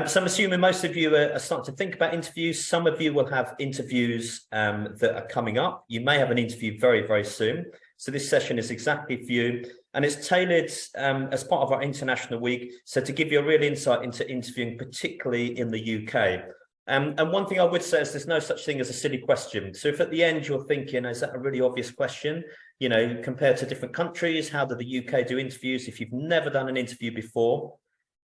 So I'm assuming most of you are starting to think about interviews. Some of you will have interviews that are coming up. You may have an interview very, very soon. So this session is exactly for you. And it's tailored as part of our International Week. So to give you a real insight into interviewing, particularly in the UK. And one thing I would say is there's no such thing as a silly question. So if at the end you're thinking, is that a really obvious question? You know, compared to different countries, how do the UK do interviews? If you've never done an interview before,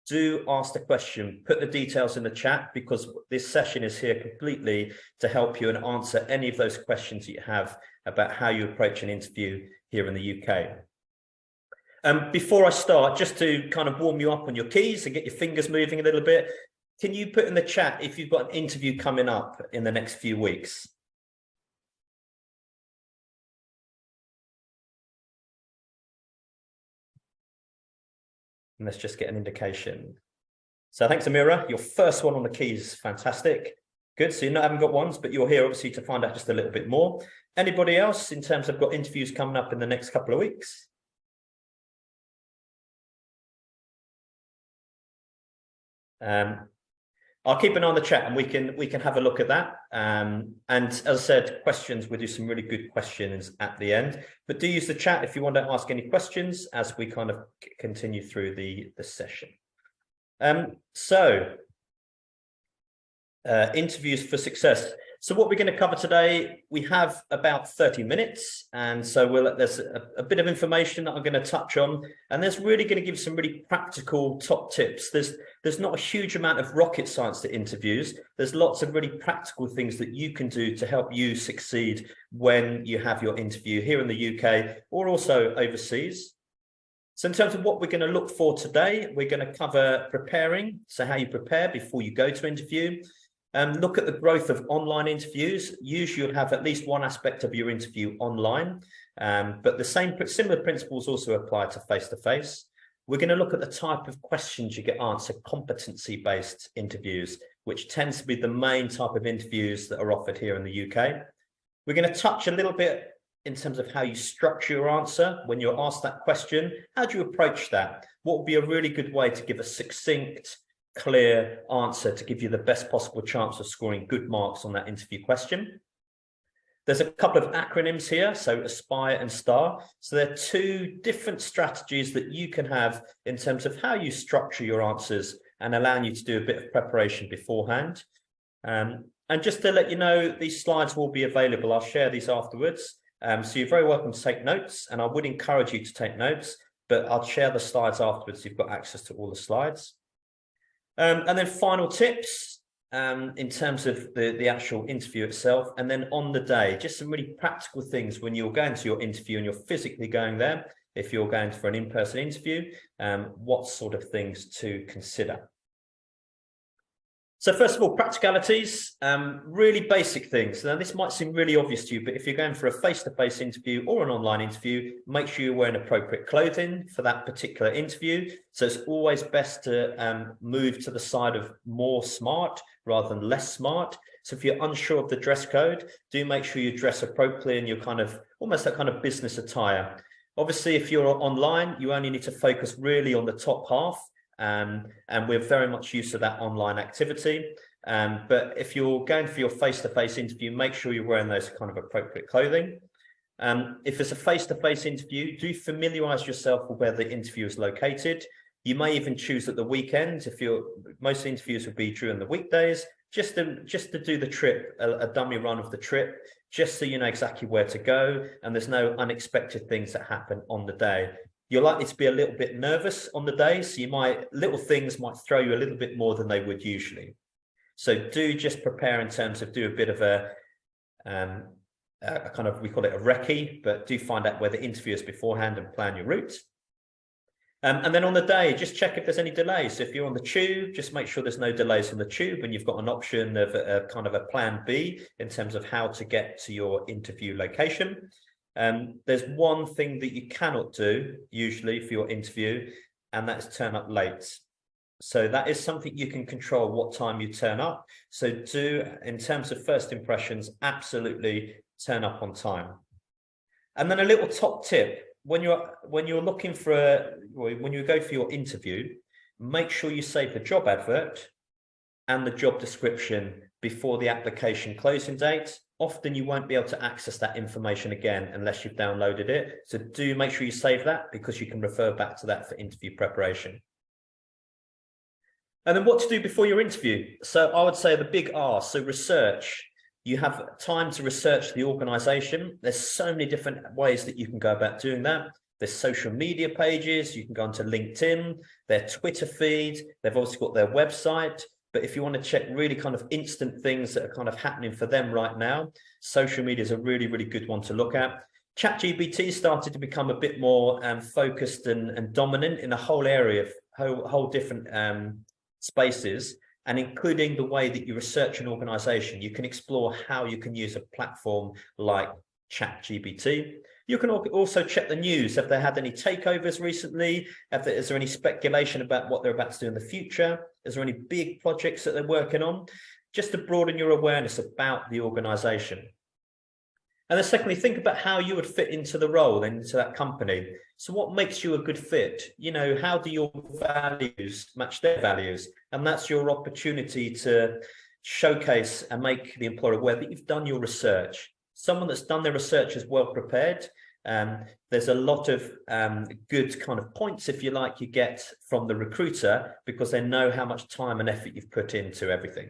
do ask the question, put the details in the chat, because this session is here completely to help you and answer any of those questions that you have about how you approach an interview here in the UK. Before I start, just to kind of warm you up on your keys and get your fingers moving a little bit, can you put in the chat if you've got an interview coming up in the next few weeks? And let's just get an indication. So thanks, Amira. Your first one on the keys, fantastic. Good, so you haven't got ones, but you're here obviously to find out just a little bit more. Anybody else in terms of got interviews coming up in the next couple of weeks? I'll keep an eye on the chat and we can have a look at that. And as I said, questions, we'll do some really good questions at the end. But do use the chat if you want to ask any questions as we kind of continue through the session. Interviews for success. So what we're going to cover today, we have about 30 minutes. And so there's a bit of information that I'm going to touch on. And there's really going to give some really practical top tips. There's not a huge amount of rocket science to interviews. There's lots of really practical things that you can do to help you succeed when you have your interview here in the UK or also overseas. So in terms of what we're going to look for today, we're going to cover preparing. So how you prepare before you go to interview. Look at the growth of online interviews. Usually you'll have at least one aspect of your interview online, but the similar principles also apply to face-to-face. We're going to look at the type of questions you get answered, competency-based interviews, which tends to be the main type of interviews that are offered here in the UK. We're going to touch a little bit in terms of how you structure your answer when you're asked that question. How do you approach that? What would be a really good way to give a succinct, clear answer to give you the best possible chance of scoring good marks on that interview question? There's a couple of acronyms here, so ASPIRE and STAR. So they're two different strategies that you can have in terms of how you structure your answers and allowing you to do a bit of preparation beforehand. And just to let you know, these slides will be available. I'll share these afterwards. So you're very welcome to take notes, and I would encourage you to take notes, but I'll share the slides afterwards so you've got access to all the slides. And then final tips in terms of the actual interview itself. And then on the day, just some really practical things when you're going to your interview and you're physically going there. If you're going for an in-person interview, what sort of things to consider. So first of all, practicalities, really basic things. Now, this might seem really obvious to you, but if you're going for a face-to-face interview or an online interview, make sure you're wearing appropriate clothing for that particular interview. So it's always best to move to the side of more smart rather than less smart. So if you're unsure of the dress code, do make sure you dress appropriately and you're kind of almost that kind of business attire. Obviously, if you're online, you only need to focus really on the top half. And we're very much used to that online activity. But if you're going for your face-to-face interview, make sure you're wearing those kind of appropriate clothing. If it's a face-to-face interview, do familiarize yourself with where the interview is located. You may even choose at the weekend. Most interviews would be during the weekdays, just to do the trip, a dummy run of the trip, just so you know exactly where to go and there's no unexpected things that happen on the day. You're likely to be a little bit nervous on the day, so little things might throw you a little bit more than they would usually. So do just prepare in terms of do a bit of a kind of, we call it a recce, but do find out where the interview is beforehand and plan your route. And then on the day, just check if there's any delays. So if you're on the tube, just make sure there's no delays on the tube and you've got an option of a kind of a plan B in terms of how to get to your interview location. There's one thing that you cannot do usually for your interview, and that's turn up late. So that is something you can control, what time you turn up. So do, in terms of first impressions, absolutely turn up on time. And then a little top tip, when you're looking for when you go for your interview, make sure you save the job advert and the job description before the application closing date. Often you won't be able to access that information again unless you've downloaded it. So do make sure you save that, because you can refer back to that for interview preparation. And then what to do before your interview. So I would say the big R, so research. You have time to research the organization. There's so many different ways that you can go about doing that. There's social media pages. You can go onto LinkedIn, their Twitter feed. They've also got their website. But if you want to check really kind of instant things that are kind of happening for them right now, social media is a really, really good one to look at. ChatGPT started to become a bit more focused and dominant in a whole area of whole different spaces, and including the way that you research an organization. You can explore how you can use a platform like ChatGPT. You can also check the news. Have they had any takeovers recently? Is there any speculation about what they're about to do in the future? Is there any big projects that they're working on? Just to broaden your awareness about the organization. And then secondly, think about how you would fit into the role and into that company. So what makes you a good fit? You know, how do your values match their values? And that's your opportunity to showcase and make the employer aware that you've done your research. Someone that's done their research is well prepared. There's a lot of good kind of points, if you like, you get from the recruiter, because they know how much time and effort you've put into everything.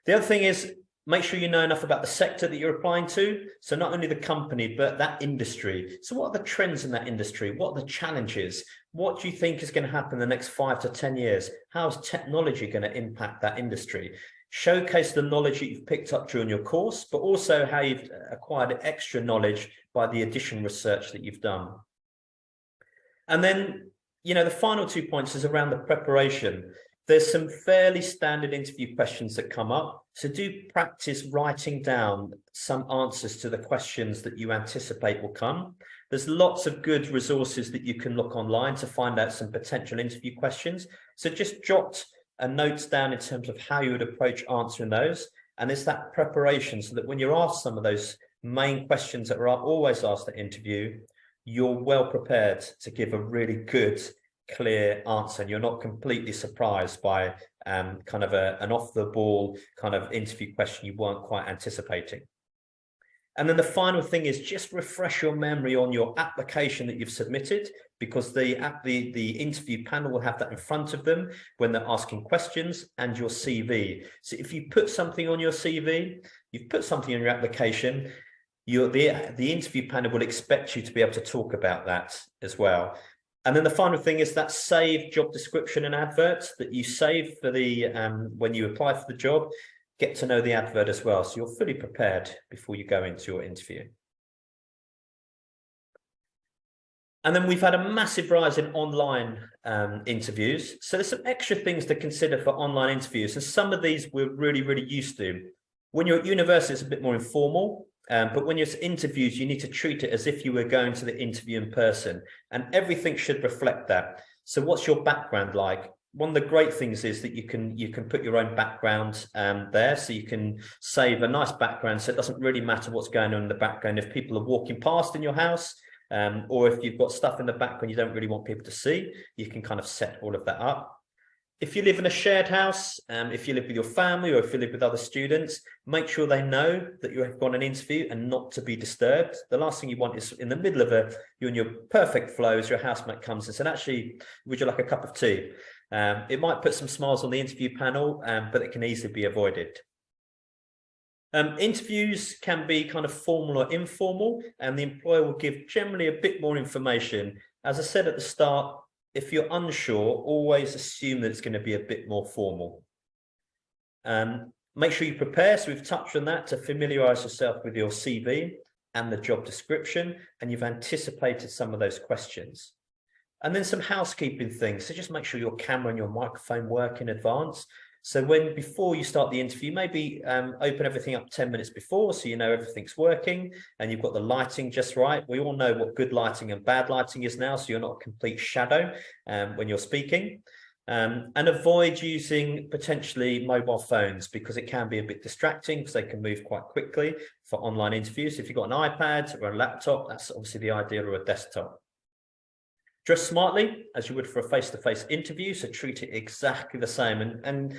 The other thing is, make sure you know enough about the sector that you're applying to. So not only the company, but that industry. So what are the trends in that industry? What are the challenges? What do you think is going to happen in the next 5 to 10 years? How's technology going to impact that industry? Showcase the knowledge that you've picked up during your course, but also how you've acquired extra knowledge by the additional research that you've done. And then, you know, the final 2 points is around the preparation. There's some fairly standard interview questions that come up. So do practice writing down some answers to the questions that you anticipate will come. There's lots of good resources that you can look online to find out some potential interview questions. So just jot a notes down in terms of how you would approach answering those. And it's that preparation so that when you're asked some of those main questions that are always asked at interview, you're well prepared to give a really good, clear answer, and you're not completely surprised by kind of an off-the-ball kind of interview question you weren't quite anticipating. And then the final thing is just refresh your memory on your application that you've submitted, because the interview panel will have that in front of them when they're asking questions, and your CV. So if you put something on your CV, you've put something in your application, the interview panel will expect you to be able to talk about that as well. And then the final thing is that saved job description and adverts that you save for the when you apply for the job. Get to know the advert as well, so you're fully prepared before you go into your interview. And then we've had a massive rise in online interviews. So there's some extra things to consider for online interviews. And some of these we're really, really used to. When you're at university, it's a bit more informal. But when you're at interviews, you need to treat it as if you were going to the interview in person. And everything should reflect that. So what's your background like? One of the great things is that you can put your own background there, so you can save a nice background, so it doesn't really matter what's going on in the background. If people are walking past in your house, or if you've got stuff in the background you don't really want people to see, you can kind of set all of that up. If you live in a shared house, if you live with your family, or if you live with other students, make sure they know that you have got an interview and not to be disturbed. The last thing you want is in the middle of you're in your perfect flow as your housemate comes and said, actually, would you like a cup of tea? It might put some smiles on the interview panel, but it can easily be avoided. Interviews can be kind of formal or informal, and the employer will give generally a bit more information. As I said at the start, if you're unsure, always assume that it's going to be a bit more formal. Make sure you prepare. So we've touched on that, to familiarize yourself with your CV and the job description, and you've anticipated some of those questions. And then some housekeeping things. So just make sure your camera and your microphone work in advance. So before you start the interview, maybe open everything up 10 minutes before, so you know everything's working and you've got the lighting just right. We all know what good lighting and bad lighting is now, so you're not a complete shadow when you're speaking. And avoid using potentially mobile phones, because it can be a bit distracting, because they can move quite quickly for online interviews. If you've got an iPad or a laptop, that's obviously the ideal, or a desktop. Dress smartly as you would for a face-to-face interview, so treat it exactly the same. And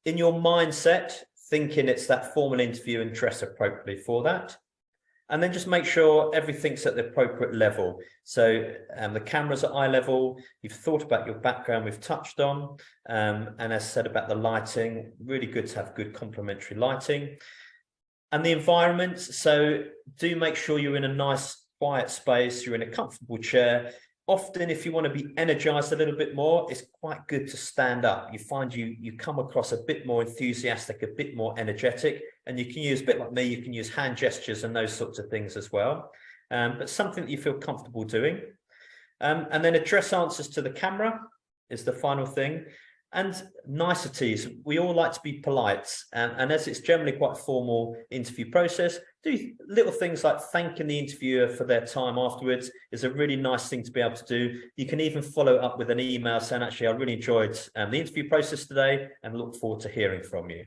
In your mindset, thinking it's that formal interview and dress appropriately for that. And then just make sure everything's at the appropriate level. So the camera's at eye level, you've thought about your background we've touched on, and as said about the lighting, really good to have good complementary lighting. And the environment, so do make sure you're in a nice quiet space, you're in a comfortable chair. Often if you want to be energized a little bit more, it's quite good to stand up. You find you come across a bit more enthusiastic, a bit more energetic, and you can use, a bit like me, you can use hand gestures and those sorts of things as well. But something that you feel comfortable doing. And then address answers to the camera is the final thing. And niceties, we all like to be polite, and as it's generally quite a formal interview process, do little things like thanking the interviewer for their time afterwards is a really nice thing to be able to do. You can even follow up with an email saying, actually, I really enjoyed the interview process today and look forward to hearing from you.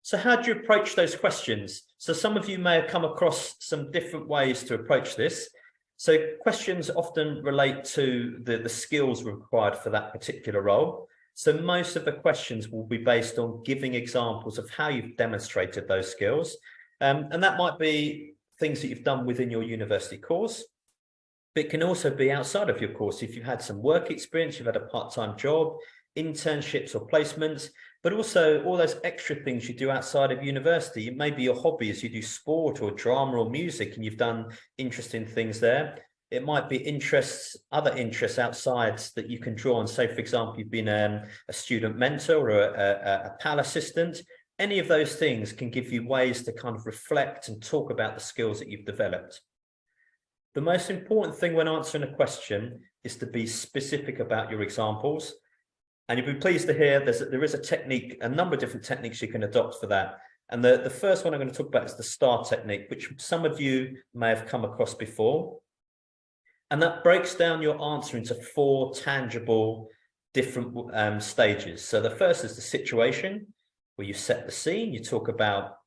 So how do you approach those questions? So some of you may have come across some different ways to approach this. So questions often relate to the skills required for that particular role. So most of the questions will be based on giving examples of how you've demonstrated those skills. And that might be things that you've done within your university course, but it can also be outside of your course. If you've had some work experience, you've had a part-time job, internships or placements, but also all those extra things you do outside of university. It may be your hobbies, you do sport or drama or music, and you've done interesting things there. It might be other interests outside that you can draw on. Say, for example, you've been a student mentor or a PAL assistant. Any of those things can give you ways to kind of reflect and talk about the skills that you've developed. The most important thing when answering a question is to be specific about your examples. And you'll be pleased to hear there is a technique, a number of different techniques you can adopt for that. And the first one I'm going to talk about is the STAR technique, which some of you may have come across before. And that breaks down your answer into 4 tangible different stages. So the first is the situation, where you set the scene. You talk about,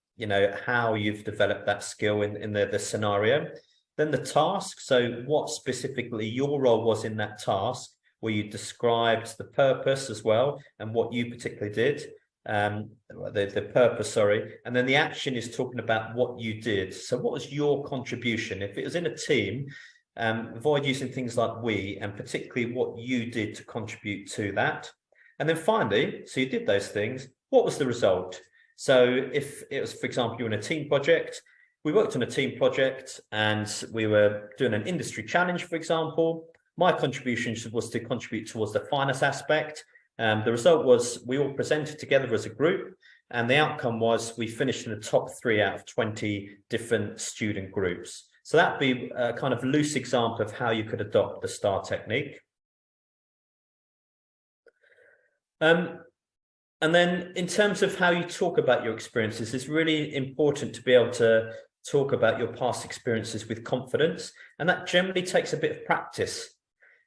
how you've developed that skill in the scenario. Then the task, so what specifically your role was in that task, where you described the purpose as well and what you particularly did, the purpose, sorry. And then the action is talking about what you did. So what was your contribution? If it was in a team, avoid using things like we, and particularly what you did to contribute to that. And then finally, so you did those things, what was the result? So if it was, for example, you're in a team project, we worked on a team project and we were doing an industry challenge, for example. My contribution was to contribute towards the finance aspect. The result was we all presented together as a group, and the outcome was we finished in the top 3 out of 20 different student groups. So that'd be a kind of loose example of how you could adopt the STAR technique. And then in terms of how you talk about your experiences, it's really important to be able to talk about your past experiences with confidence, and that generally takes a bit of practice.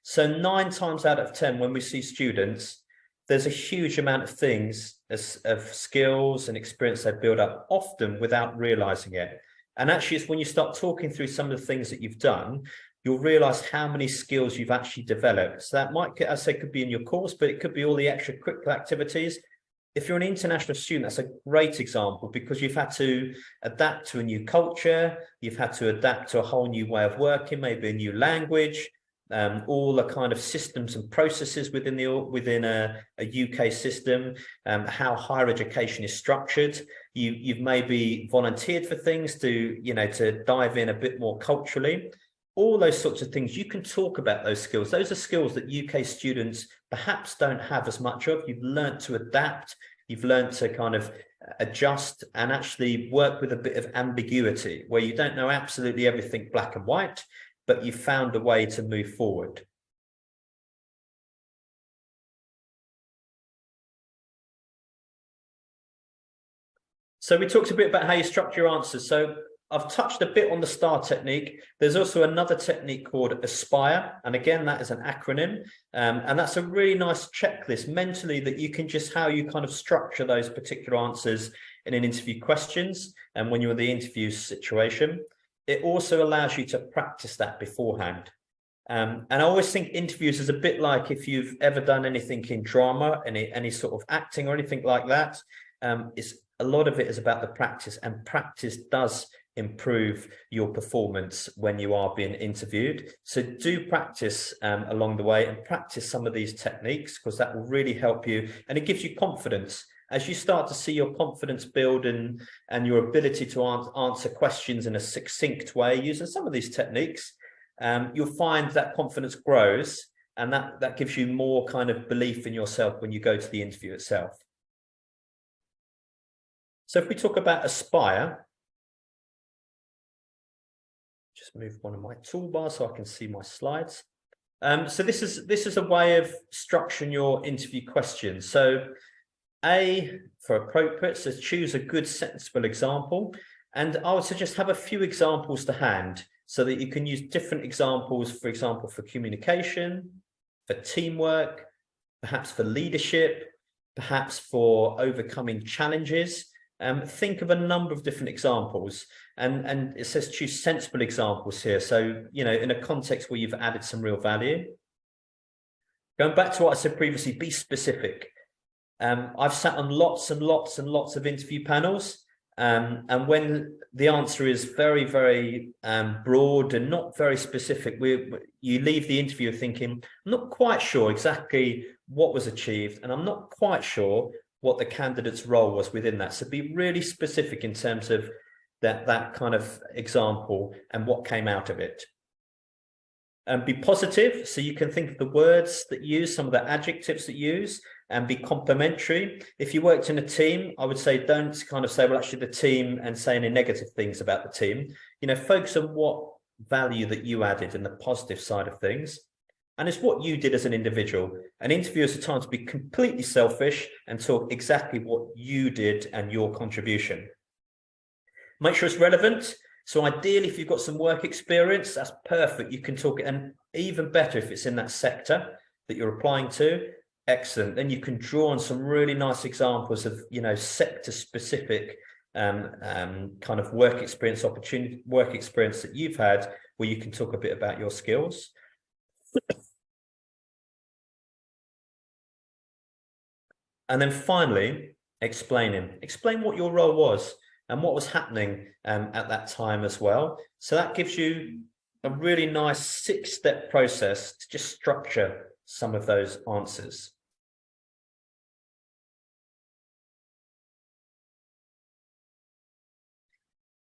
So 9 times out of 10, when we see students, there's a huge amount of things of skills and experience they build up, often without realizing it. And actually, it's when you start talking through some of the things that you've done, you'll realize how many skills you've actually developed. So that might, as I say, could be in your course, but it could be all the extracurricular activities. If you're an international student, that's a great example, because you've had to adapt to a new culture, you've had to adapt to a whole new way of working, maybe a new language, all the kind of systems and processes within a UK system, how higher education is structured. You've maybe volunteered for things to dive in a bit more culturally. All those sorts of things, you can talk about those skills. Those are skills that UK students perhaps don't have as much of. You've learned to adapt. You've learned to kind of adjust and actually work with a bit of ambiguity, where you don't know absolutely everything black and white, but you found a way to move forward. So we talked a bit about how you structure your answers. So I've touched a bit on the STAR technique. There's also another technique called ASPIRE. And again, that is an acronym. And that's a really nice checklist mentally that you can just how you kind of structure those particular answers in an interview questions and when you're in the interview situation. It also allows you to practice that beforehand. And I always think interviews is a bit like if you've ever done anything in drama, any sort of acting or anything like that. It's a lot of it is about the practice, and practice does improve your performance when you are being interviewed. So do practice along the way, and practice some of these techniques, because that will really help you, and it gives you confidence. As you start to see your confidence build and your ability to answer questions in a succinct way using some of these techniques, you'll find that confidence grows, and that gives you more kind of belief in yourself when you go to the interview itself. So if we talk about aspire, just move one of my toolbars so I can see my slides. So this is a way of structuring your interview questions. So A, for appropriate, so choose a good sensible example. And I would suggest have a few examples to hand so that you can use different examples, for example, for communication, for teamwork, perhaps for leadership, perhaps for overcoming challenges. Think of a number of different examples, and it says choose sensible examples here. So, you know, in a context where you've added some real value. Going back to what I said previously, be specific. I've sat on lots and lots and lots of interview panels, and when the answer is very, very broad and not very specific, you leave the interview thinking, I'm not quite sure exactly what was achieved, and I'm not quite sure what the candidate's role was within that. So be really specific in terms of that kind of example and what came out of it. And be positive, so you can think of the words that you use, some of the adjectives that you use, and be complimentary. If you worked in a team, I would say don't kind of say, well, actually the team, and say any negative things about the team. You know, focus on what value that you added and the positive side of things. And it's what you did as an individual. An interview is a time to be completely selfish and talk exactly what you did and your contribution. Make sure it's relevant. So ideally, if you've got some work experience, that's perfect. You can talk, and even better if it's in that sector that you're applying to. Excellent. Then you can draw on some really nice examples of, you know, sector specific kind of work experience that you've had, where you can talk a bit about your skills. And then finally, explain what your role was and what was happening at that time as well. So that gives you a really nice 6-step process to just structure some of those answers.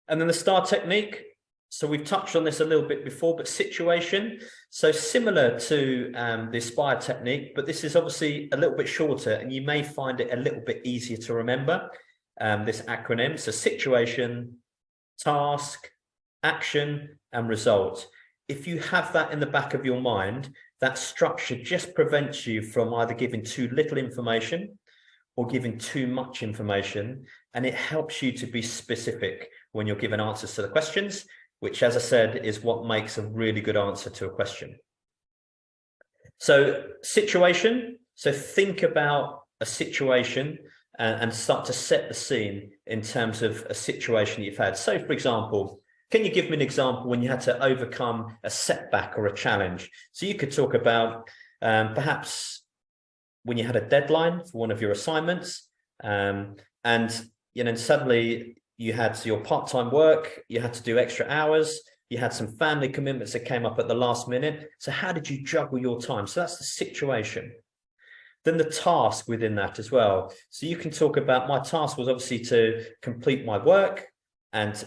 And then the STAR technique. So we've touched on this a little bit before, but situation. So similar to the Aspire technique, but this is obviously a little bit shorter, and you may find it a little bit easier to remember, this acronym. So situation, task, action, and result. If you have that in the back of your mind, that structure just prevents you from either giving too little information or giving too much information, and it helps you to be specific when you're giving answers to the questions, which, as I said, is what makes a really good answer to a question. So situation, so think about a situation and start to set the scene in terms of a situation you've had. So, for example, can you give me an example when you had to overcome a setback or a challenge? So you could talk about perhaps when you had a deadline for one of your assignments, and you know, suddenly you had your part-time work, you had to do extra hours, you had some family commitments that came up at the last minute. So how did you juggle your time? So that's the situation. Then the task within that as well. So you can talk about, my task was obviously to complete my work and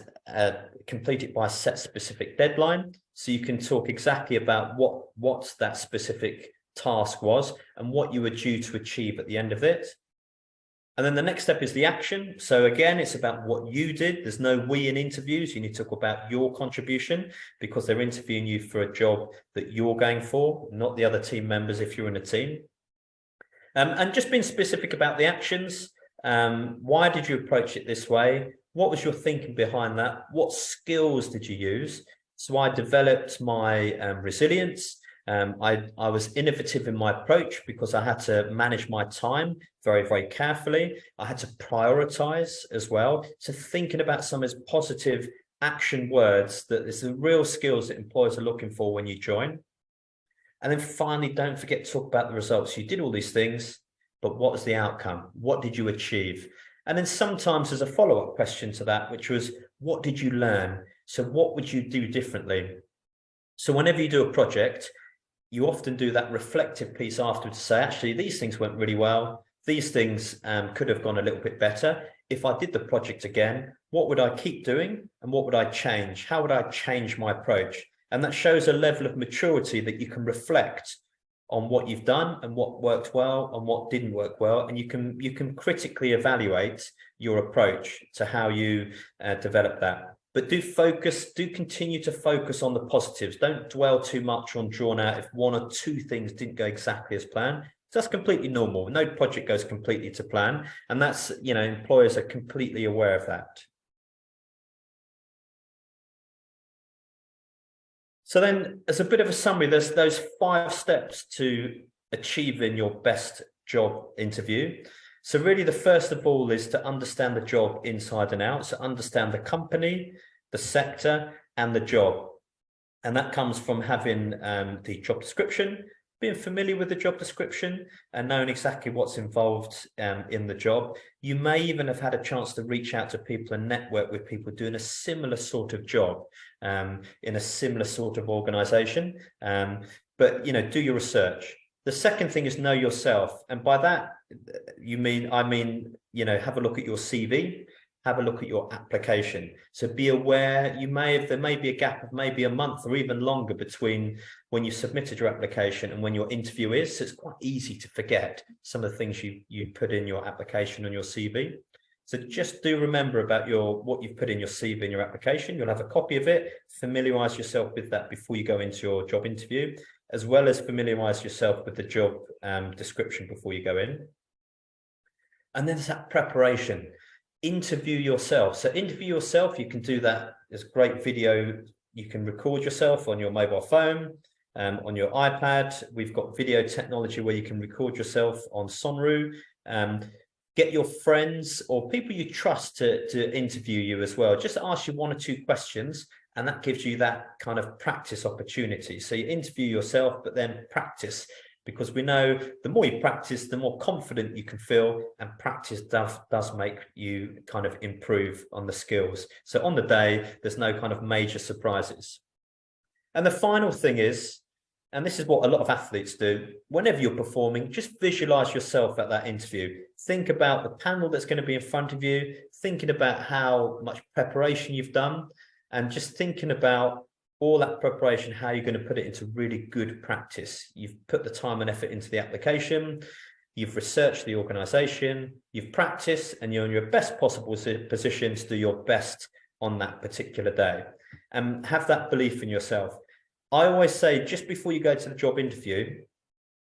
complete it by a set specific deadline. So you can talk exactly about what that specific task was and what you were due to achieve at the end of it. And then the next step is the action. So again, it's about what you did. There's no we in interviews. You need to talk about your contribution, because they're interviewing you for a job that you're going for, not the other team members if you're in a team. And just being specific about the actions. Why did you approach it this way? What was your thinking behind that? What skills did you use? So I developed my resilience. I was innovative in my approach because I had to manage my time very, very carefully. I had to prioritize as well. So thinking about some of those positive action words, that is the real skills that employers are looking for when you join. And then finally, don't forget to talk about the results. You did all these things, but what was the outcome? What did you achieve? And then sometimes there's a follow-up question to that, which was, what did you learn? So what would you do differently? So whenever you do a project, you often do that reflective piece afterwards to say, actually, these things went really well. These things could have gone a little bit better. If I did the project again, what would I keep doing? And what would I change? How would I change my approach? And that shows a level of maturity that you can reflect on what you've done and what worked well and what didn't work well. And you can critically evaluate your approach to how you develop that. But do continue to focus on the positives. Don't dwell too much on drawn out if one or two things didn't go exactly as planned. So that's completely normal. No project goes completely to plan. And that's, employers are completely aware of that. So then, as a bit of a summary, there's those 5 steps to achieving your best job interview. So really, the first of all is to understand the job inside and out. So understand the company, the sector, and the job. And that comes from having the job description, being familiar with the job description and knowing exactly what's involved in the job. You may even have had a chance to reach out to people and network with people doing a similar sort of job in a similar sort of organization. But, do your research. The second thing is know yourself. And by that, I mean, have a look at your CV, have a look at your application. So be aware, there may be a gap of maybe a month or even longer between when you submitted your application and when your interview is. So it's quite easy to forget some of the things you put in your application and your CV. So just do remember about what you've put in your CV and your application. You'll have a copy of it. Familiarize yourself with that before you go into your job interview, as well as familiarize yourself with the job description before you go in. And then there's that preparation. Interview yourself. So interview yourself, you can do that. There's great video. You can record yourself on your mobile phone, on your iPad. We've got video technology where you can record yourself on Sonru. Get your friends or people you trust to interview you as well. Just ask you 1 or 2 questions, and that gives you that kind of practice opportunity. So you interview yourself, but then practice, because we know the more you practice, the more confident you can feel, and practice does make you kind of improve on the skills. So on the day, there's no kind of major surprises. And the final thing is, and this is what a lot of athletes do, whenever you're performing, just visualize yourself at that interview. Think about the panel that's going to be in front of you, thinking about how much preparation you've done, and just thinking about all that preparation, how you're going to put it into really good practice. You've put the time and effort into the application, you've researched the organization, you've practiced, and you're in your best possible position to do your best on that particular day. And have that belief in yourself. I always say, just before you go to the job interview,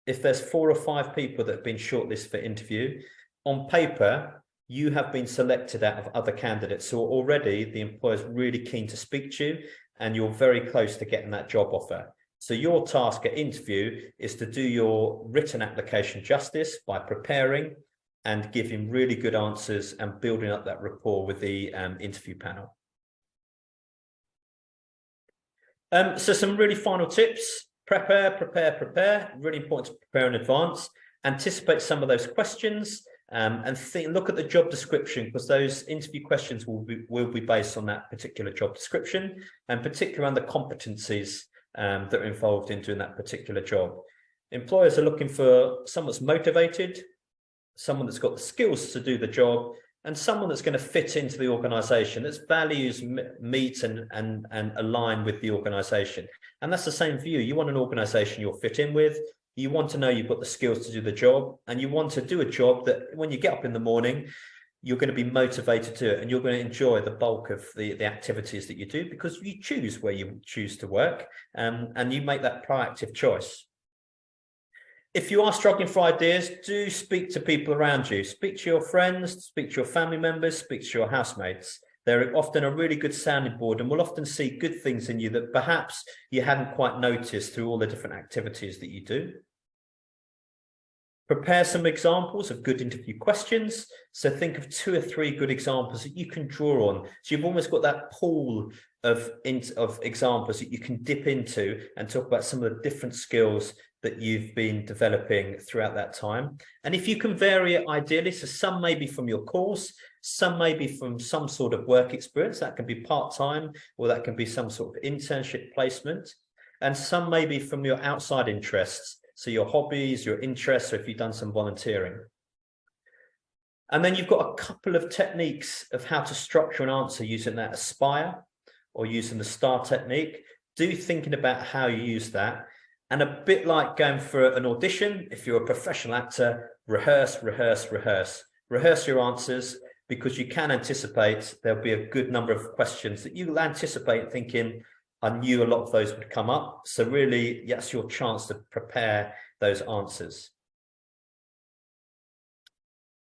if there's 4 or 5 people that have been shortlisted for interview, on paper, you have been selected out of other candidates. So already the employer's really keen to speak to you, and you're very close to getting that job offer. So your task at interview is to do your written application justice by preparing and giving really good answers and building up that rapport with the interview panel. So some really final tips: prepare. Really important to prepare in advance. Anticipate some of those questions, and look at the job description, because those interview questions will be based on that particular job description, and particularly on the competencies that are involved in doing that particular job. Employers are looking for someone that's motivated, someone that's got the skills to do the job, and someone that's going to fit into the organization, that's values meet and align with the organization. And that's the same for you. You want an organization you'll fit in with. You want to know you've got the skills to do the job, and you want to do a job that when you get up in the morning, you're going to be motivated to it, and you're going to enjoy the bulk of the activities that you do, because you choose where you choose to work, and you make that proactive choice. If you are struggling for ideas, do speak to people around you. Speak to your friends, speak to your family members, speak to your housemates. They're often a really good sounding board, and will often see good things in you that perhaps you hadn't quite noticed through all the different activities that you do. Prepare some examples of good interview questions. So think of 2 or 3 good examples that you can draw on. So you've almost got that pool of examples that you can dip into and talk about some of the different skills that you've been developing throughout that time. And if you can vary it ideally, so some may be from your course, some may be from some sort of work experience, that can be part-time, or that can be some sort of internship placement. And some may be from your outside interests, so your hobbies, your interests, or if you've done some volunteering. And then you've got a couple of techniques of how to structure an answer using that Aspire or using the STAR technique. Do thinking about how you use that. And a bit like going for an audition, if you're a professional actor, rehearse, rehearse, rehearse. Rehearse your answers, because you can anticipate there'll be a good number of questions that you'll anticipate thinking, I knew a lot of those would come up. So really, that's your chance to prepare those answers.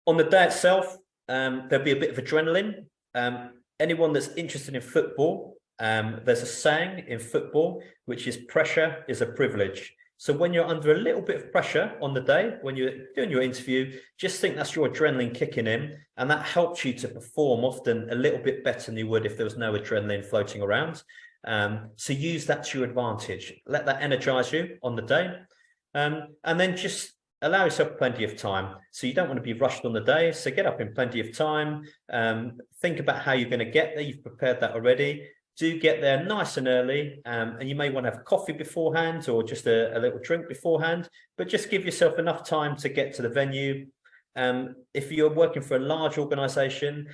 On the day itself, there'll be a bit of adrenaline. Anyone that's interested in football, there's a saying in football, which is pressure is a privilege. So when you're under a little bit of pressure on the day, when you're doing your interview, just think that's your adrenaline kicking in, and that helps you to perform often a little bit better than you would if there was no adrenaline floating around. So use that to your advantage. Let that energize you on the day. And then just allow yourself plenty of time. So you don't want to be rushed on the day. So get up in plenty of time. Think about how you're going to get there. You've prepared that already. Do get there nice and early. And you may want to have coffee beforehand or just a little drink beforehand, but just give yourself enough time to get to the venue. If you're working for a large organization,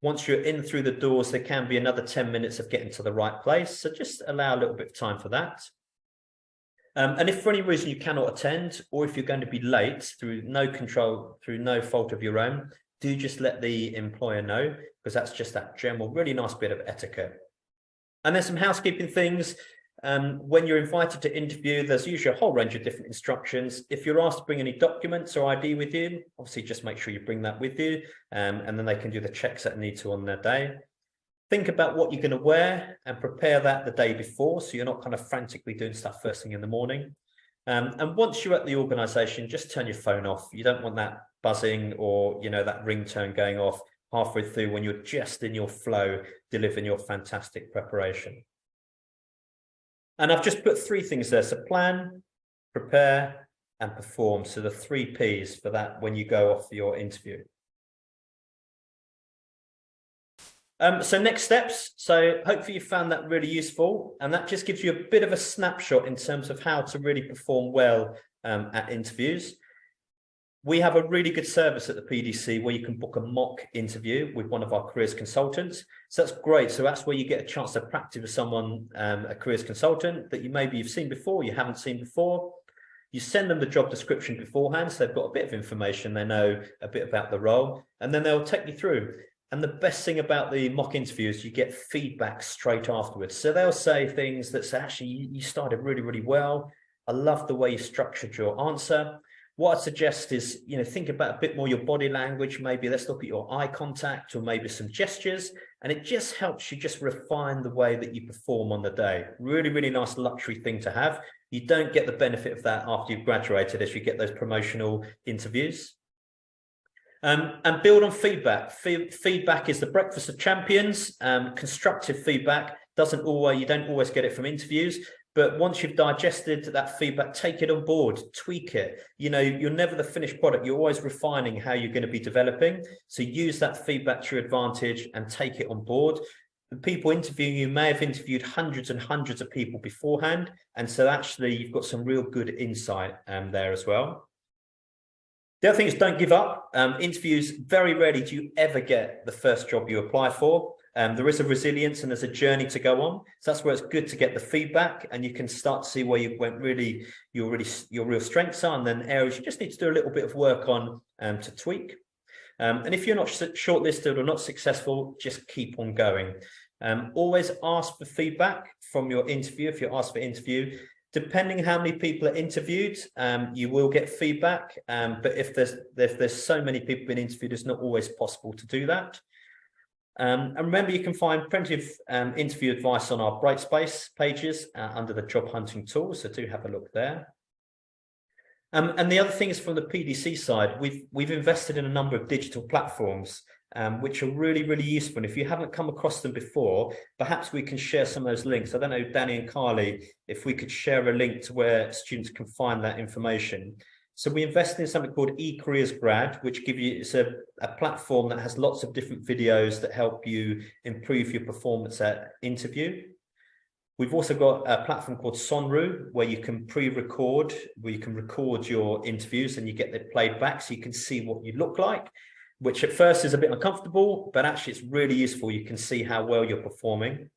once you're in through the doors, there can be another 10 minutes of getting to the right place. So just allow a little bit of time for that. And if for any reason you cannot attend, or if you're going to be late through no control, through no fault of your own, do just let the employer know, because that's just that general, really nice bit of etiquette. And there's some housekeeping things. When you're invited to interview, there's usually a whole range of different instructions. If you're asked to bring any documents or ID with you, obviously just make sure you bring that with you, and then they can do the checks that need to on their day. Think about what you're going to wear and prepare that the day before, so you're not kind of frantically doing stuff first thing in the morning. And once you're at the organisation, just turn your phone off. You don't want that buzzing or, you know, that ringtone going off halfway through when you're just in your flow, delivering your fantastic preparation. And I've just put 3 things there. So plan, prepare, and perform. So the 3 Ps for that when you go off your interview. So next steps. So hopefully you found that really useful, and that just gives you a bit of a snapshot in terms of how to really perform well at interviews. We have a really good service at the PDC where you can book a mock interview with one of our careers consultants. So that's great. So that's where you get a chance to practice with someone, a careers consultant that you've seen before, you haven't seen before. You send them the job description beforehand, so they've got a bit of information, they know a bit about the role, and then they'll take you through. And the best thing about the mock interview is you get feedback straight afterwards. So they'll say things that say, actually, you started really, really well. I love the way you structured your answer. What I suggest is, you know, think about a bit more your body language. Maybe let's look at your eye contact or maybe some gestures. And it just helps you just refine the way that you perform on the day. Really, really nice luxury thing to have. You don't get the benefit of that after you've graduated as you get those promotional interviews. And build on feedback. Feedback is the breakfast of champions. Constructive feedback you don't always get it from interviews, but once you've digested that feedback, take it on board, tweak it. You know, you're never the finished product. You're always refining how you're going to be developing. So use that feedback to your advantage and take it on board. The people interviewing you may have interviewed hundreds and hundreds of people beforehand. And so actually you've got some real good insight there as well. The other thing is don't give up. Interviews, very rarely do you ever get the first job you apply for. There is a resilience and there's a journey to go on. So that's where it's good to get the feedback and you can start to see where you went your real strengths are, and then areas you just need to do a little bit of work on to tweak. And if you're not shortlisted or not successful, just keep on going. Always ask for feedback from your interview if you're asked for interview. Depending on how many people are interviewed, you will get feedback. But if there's so many people being interviewed, it's not always possible to do that. And remember, you can find plenty of interview advice on our Brightspace pages under the job hunting tool. So do have a look there. And the other thing is from the PDC side, we've invested in a number of digital platforms. which are really, really useful. And if you haven't come across them before, perhaps we can share some of those links. I don't know, Danny and Carly, if we could share a link to where students can find that information. So we invested in something called eCareers Grad, which it's a platform that has lots of different videos that help you improve your performance at interview. We've also got a platform called Sonru, where you can pre-record, where you can record your interviews and you get them played back so you can see what you look like, which at first is a bit uncomfortable, but actually it's really useful. You can see how well you're performing.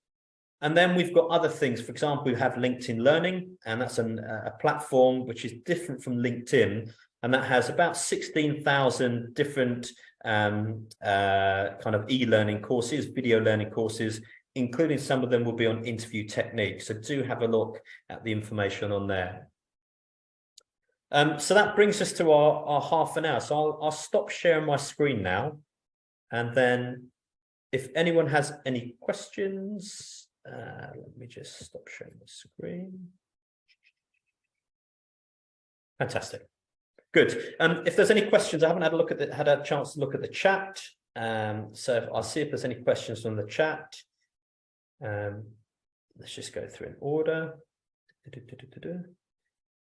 And then we've got other things. For example, we have LinkedIn Learning, and that's a platform which is different from LinkedIn, and that has about 16,000 different kind of e-learning courses, video learning courses, including some of them will be on interview techniques. So do have a look at the information on there. So that brings us to our half an hour. So I'll stop sharing my screen now. And then if anyone has any questions, let me just stop sharing the screen. Fantastic. Good. If there's any questions, I haven't had a chance to look at the chat. So I'll see if there's any questions from the chat. Let's just go through in order.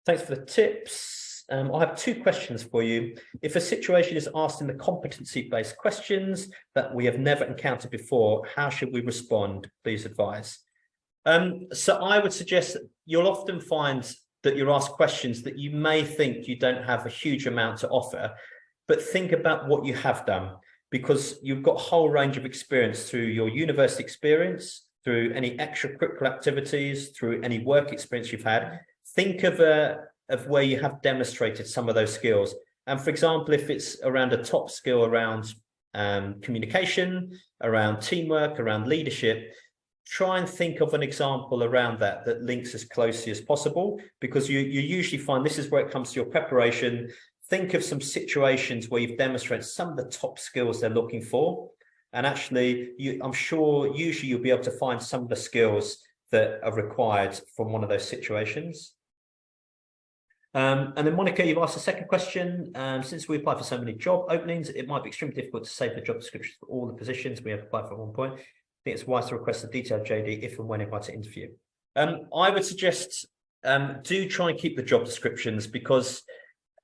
Thanks for the tips. I have two questions for you. If a situation is asked in the competency-based questions that we have never encountered before, how should we respond? Please advise. So I would suggest that you'll often find that you're asked questions that you may think you don't have a huge amount to offer, but think about what you have done, because you've got a whole range of experience through your university experience, through any extracurricular activities, through any work experience you've had. Think of where you have demonstrated some of those skills. And for example, if it's around a top skill around communication, around teamwork, around leadership, try and think of an example around that links as closely as possible, because you usually find this is where it comes to your preparation. Think of some situations where you've demonstrated some of the top skills they're looking for. And actually, I'm sure usually you'll be able to find some of the skills that are required from one of those situations. And then Monica, you've asked a second question. Since we apply for so many job openings, it might be extremely difficult to save the job descriptions for all the positions we have applied for at one point. I think it's wise to request a detailed JD if and when invited to interview. I would suggest do try and keep the job descriptions, because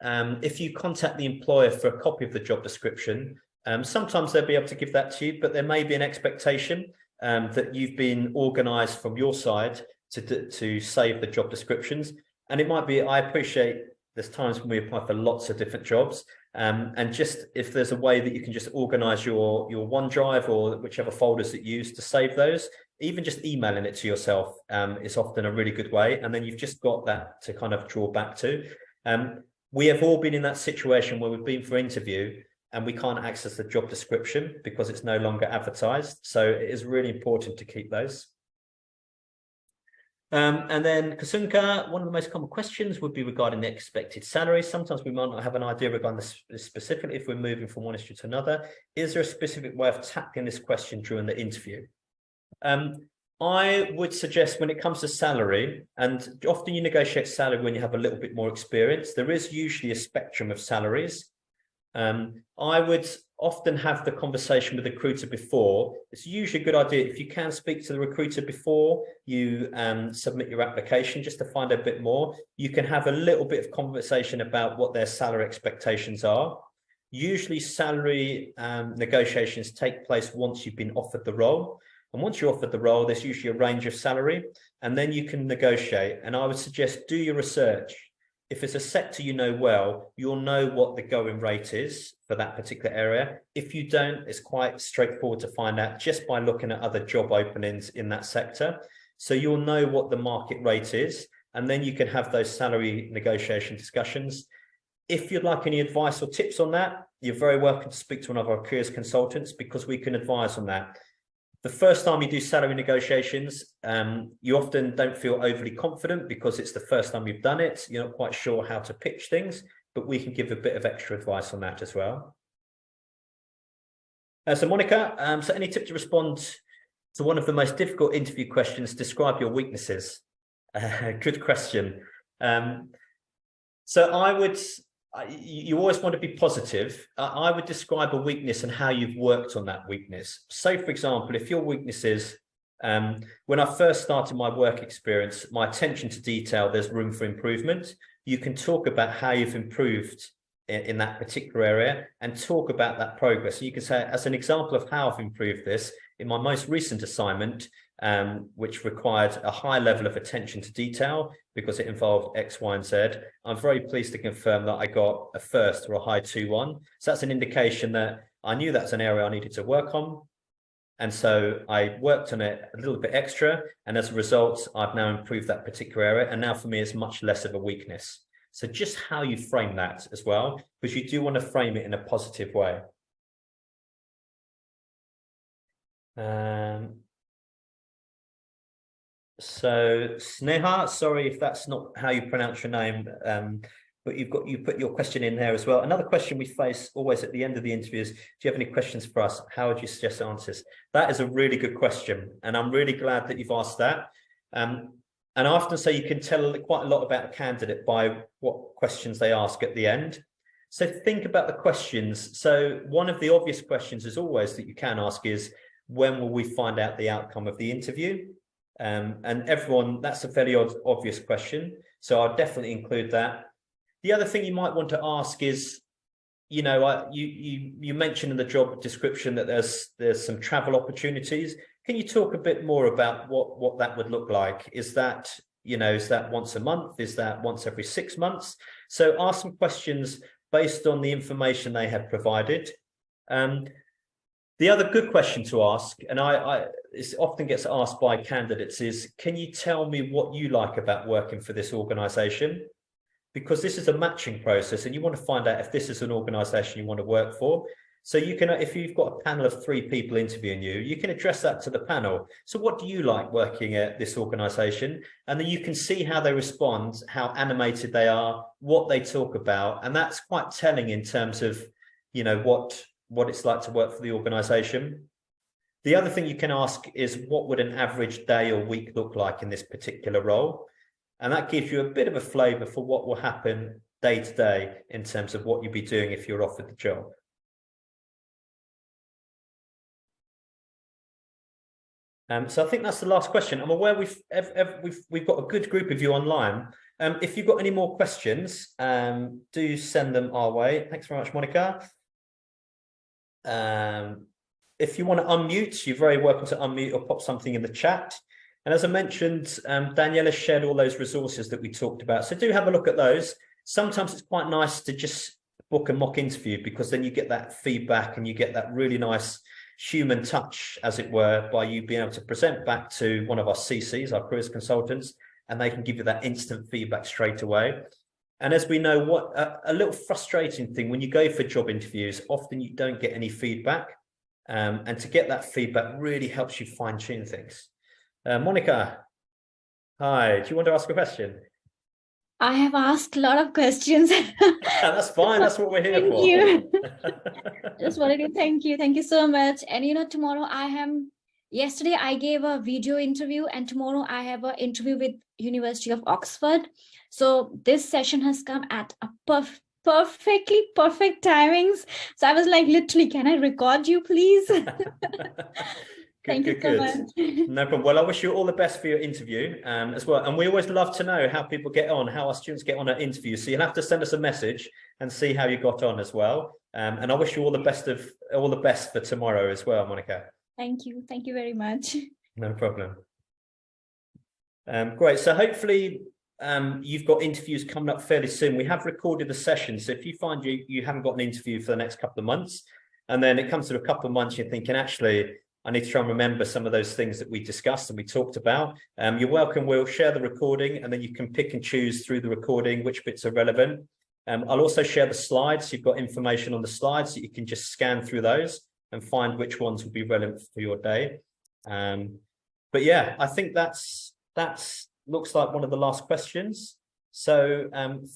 if you contact the employer for a copy of the job description, sometimes they'll be able to give that to you, but there may be an expectation that you've been organised from your side to save the job descriptions. And it might be, I appreciate there's times when we apply for lots of different jobs, and just if there's a way that you can just organise your OneDrive or whichever folders that you use to save those, even just emailing it to yourself is often a really good way. And then you've just got that to kind of draw back to. We have all been in that situation where we've been for interview and we can't access the job description because it's no longer advertised. So it is really important to keep those. And then Kasunka, one of the most common questions would be regarding the expected salary. Sometimes we might not have an idea regarding this specifically if we're moving from one issue to another. Is there a specific way of tackling this question during the interview? I would suggest when it comes to salary, and often you negotiate salary when you have a little bit more experience, there is usually a spectrum of salaries. I would often have the conversation with the recruiter before. It's usually a good idea if you can speak to the recruiter before you submit your application, just to find out a bit more. You can have a little bit of conversation about what their salary expectations are. Usually salary negotiations take place once you've been offered the role. And once you're offered the role, there's usually a range of salary, and then you can negotiate. And I would suggest do your research. If it's a sector you know well, you'll know what the going rate is for that particular area. If you don't, it's quite straightforward to find out just by looking at other job openings in that sector. So you'll know what the market rate is, and then you can have those salary negotiation discussions. If you'd like any advice or tips on that, you're very welcome to speak to one of our careers consultants, because we can advise on that. The first time you do salary negotiations, you often don't feel overly confident because it's the first time you've done it. You're not quite sure how to pitch things, but we can give a bit of extra advice on that as well. So Monica, so any tip to respond to one of the most difficult interview questions? Describe your weaknesses. Good question. So I would you always want to be positive. I would describe a weakness and how you've worked on that weakness. So, for example, if your weakness is, when I first started my work experience, my attention to detail, there's room for improvement. You can talk about how you've improved in that particular area and talk about that progress. So you can say, as an example of how I've improved this, in my most recent assignment, which required a high level of attention to detail because it involved X, Y, and Z, I'm very pleased to confirm that I got a first or a high 2-1. So that's an indication that I knew that's an area I needed to work on. And so I worked on it a little bit extra. And as a result, I've now improved that particular area. And now for me, it's much less of a weakness. So just how you frame that as well, because you do want to frame it in a positive way. So Sneha, sorry if that's not how you pronounce your name, but you put your question in there as well. Another question we face always at the end of the interview is, do you have any questions for us? How would you suggest answers? That is a really good question, and I'm really glad that you've asked that. And I often say you can tell quite a lot about a candidate by what questions they ask at the end. So think about the questions. So one of the obvious questions is always that you can ask is, when will we find out the outcome of the interview? And everyone, that's a fairly obvious question. So I'll definitely include that. The other thing you might want to ask is, you know, you mentioned in the job description that there's some travel opportunities. Can you talk a bit more about what that would look like? Is that, you know, is that once a month? Is that once every 6 months? So ask some questions based on the information they have provided. The other good question to ask, and it often gets asked by candidates, is, can you tell me what you like about working for this organization? Because this is a matching process and you want to find out if this is an organization you want to work for. So you can, if you've got a panel of 3 people interviewing you, you can address that to the panel. So what do you like working at this organization? And then you can see how they respond, how animated they are, what they talk about. And that's quite telling in terms of, you know, what it's like to work for the organization. The other thing you can ask is, what would an average day or week look like in this particular role? And that gives you a bit of a flavor for what will happen day to day in terms of what you'll be doing if you're offered the job. So I think that's the last question. I'm aware we've got a good group of you online. If you've got any more questions, do send them our way. Thanks very much, Monica. If you want to unmute, you're very welcome to unmute or pop something in the chat. And as I mentioned, Daniela shared all those resources that we talked about. So do have a look at those. Sometimes it's quite nice to just book a mock interview, because then you get that feedback and you get that really nice human touch, as it were, by you being able to present back to one of our CCs, our careers consultants, and they can give you that instant feedback straight away. And as we know, what a little frustrating thing when you go for job interviews, often you don't get any feedback. And to get that feedback really helps you fine tune things. Monica, hi, do you want to ask a question? I have asked a lot of questions. That's fine. That's what we're here Thank for. you. Just wanted to thank you. Thank you so much. And you know, tomorrow yesterday I gave a video interview, and tomorrow I have an interview with University of Oxford. So this session has come at a perfect timings. So I was like, literally, can I record you, please? Thank you so much. No problem. Well, I wish you all the best for your interview as well. And we always love to know how people get on, how our students get on at interviews. So you'll have to send us a message and see how you got on as well. And I wish you all the best for tomorrow as well, Monica. Thank you. Thank you very much. No problem. Great. So hopefully you've got interviews coming up fairly soon. We have recorded the session. So if you find you haven't got an interview for the next couple of months, and then it comes to a couple of months, you're thinking, actually, I need to try and remember some of those things that we discussed and we talked about. You're welcome. We'll share the recording, and then you can pick and choose through the recording which bits are relevant. I'll also share the slides. You've got information on the slides that you can just scan through those and find which ones will be relevant for your day. But yeah, I think that's looks like one of the last questions. So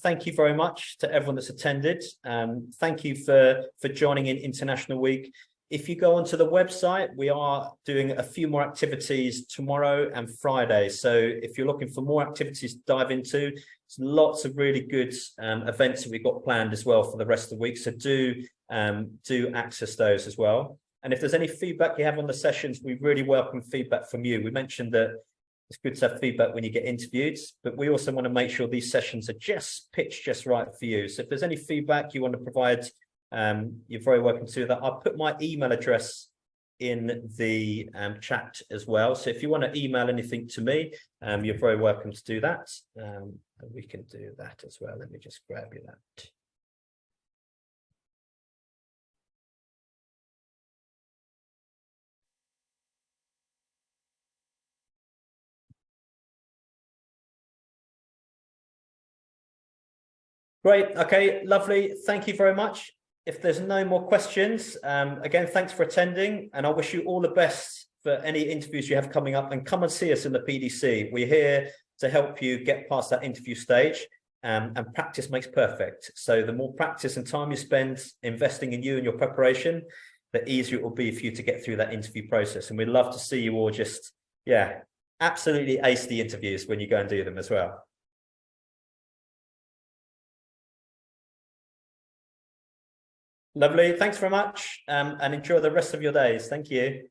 thank you very much to everyone that's attended. Thank you for joining in International Week. if you go onto the website, we are doing a few more activities tomorrow and Friday. So if you're looking for more activities to dive into, there's lots of really good events that we've got planned as well for the rest of the week. So do access those as well. And if there's any feedback you have on the sessions, we really welcome feedback from you. We mentioned that it's good to have feedback when you get interviewed, but we also want to make sure these sessions are just pitched just right for you. So if there's any feedback you want to provide, you're very welcome to do that. I'll put my email address in the chat as well. So if you want to email anything to me, you're very welcome to do that. And we can do that as well. Let me just grab you that. Great. Okay, lovely. Thank you very much. If there's no more questions, again, thanks for attending, and I wish you all the best for any interviews you have coming up, and come and see us in the PDC. We're here to help you get past that interview stage, and practice makes perfect. So the more practice and time you spend investing in you and your preparation, the easier it will be for you to get through that interview process. And we'd love to see you all just, yeah, absolutely ace the interviews when you go and do them as well. Lovely. Thanks very much, and enjoy the rest of your days. Thank you.